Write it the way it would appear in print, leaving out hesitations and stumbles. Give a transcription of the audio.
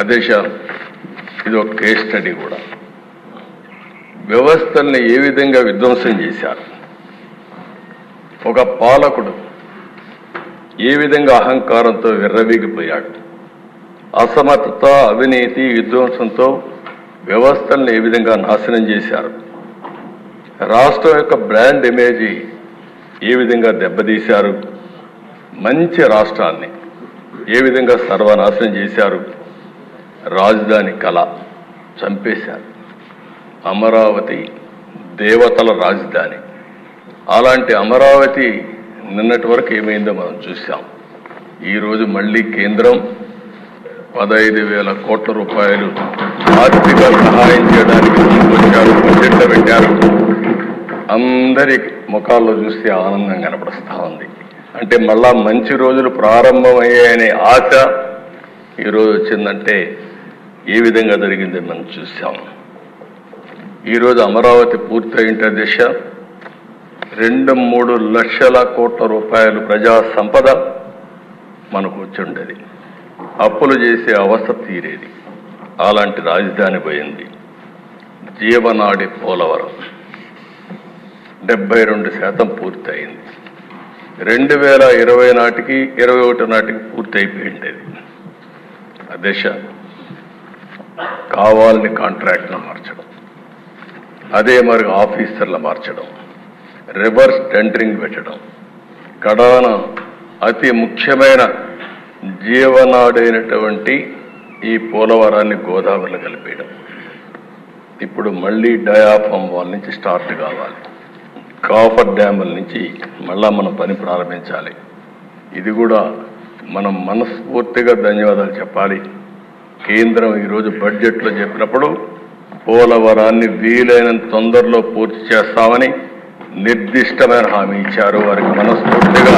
అధ్యక్ష, ఇది ఒక కేస్ స్టడీ కూడా. వ్యవస్థల్ని ఏ విధంగా విధ్వంసం చేశారు, ఒక పాలకుడు ఏ విధంగా అహంకారంతో విర్రవీగిపోయాడు, అసమర్థత, అవినీతి, విధ్వంసంతో వ్యవస్థల్ని ఏ విధంగా నాశనం చేశారు, రాష్ట్రం యొక్క బ్రాండ్ ఇమేజ్ ఏ విధంగా దెబ్బతీశారు, మంచి రాష్ట్రాన్ని ఏ విధంగా సర్వనాశనం చేశారు, రాజధాని కళ చంపేశారు. అమరావతి దేవతల రాజధాని. అలాంటి అమరావతి నిన్నటి వరకు ఏమైందో మనం చూసాం. ఈరోజు మళ్ళీ కేంద్రం 15,000 కోట్ల రూపాయలు ఆర్థిక సహాయం చేయడానికి ముందుకొచ్చారు, బడ్జెట్లో పెట్టారు. అందరి ముఖాల్లో చూస్తే ఆనందం కనపడుస్తూ ఉంది. అంటే మళ్ళా మంచి రోజులు ప్రారంభమయ్యాయనే ఆశ ఈరోజు వచ్చిందంటే ఏ విధంగా జరిగింది మనం చూసాం. ఈరోజు అమరావతి పూర్తయింటే దిశ 2-3 లక్షల కోట్ల రూపాయలు ప్రజా సంపద మనకు వచ్చుండేది. అప్పులు చేసే అవస్థ తీరేది. అలాంటి రాజధాని పోయింది. జీవనాడి పోలవరం 72% పూర్తయింది. 2020 నాటికి 21 నాటికి పూర్తి అయిపోయిండేది. ఆ దిశ కావాలని కాంట్రాక్ట్ను మార్చడం, అదే మరి ఆఫీసర్లు మార్చడం, రివర్స్ టెండరింగ్ పెట్టడం, కడాన అతి ముఖ్యమైన జీవనాడైనటువంటి ఈ పోలవరాన్ని గోదావరిలో కలిపేయడం. ఇప్పుడు మళ్ళీ డయాఫామ్ వాల్ నుంచి స్టార్ట్ కావాలి. కాఫర్ డ్యాముల నుంచి మళ్ళా మనం పని ప్రారంభించాలి. ఇది కూడా మనం మనస్ఫూర్తిగా ధన్యవాదాలు చెప్పాలి. కేంద్రం ఈరోజు బడ్జెట్లో చెప్పినప్పుడు పోలవరాన్ని వీలైనంత తొందరలో పూర్తి చేస్తామని నిర్దిష్టమైన హామీ ఇచ్చారు. వారికి మనస్ఫూర్తిగా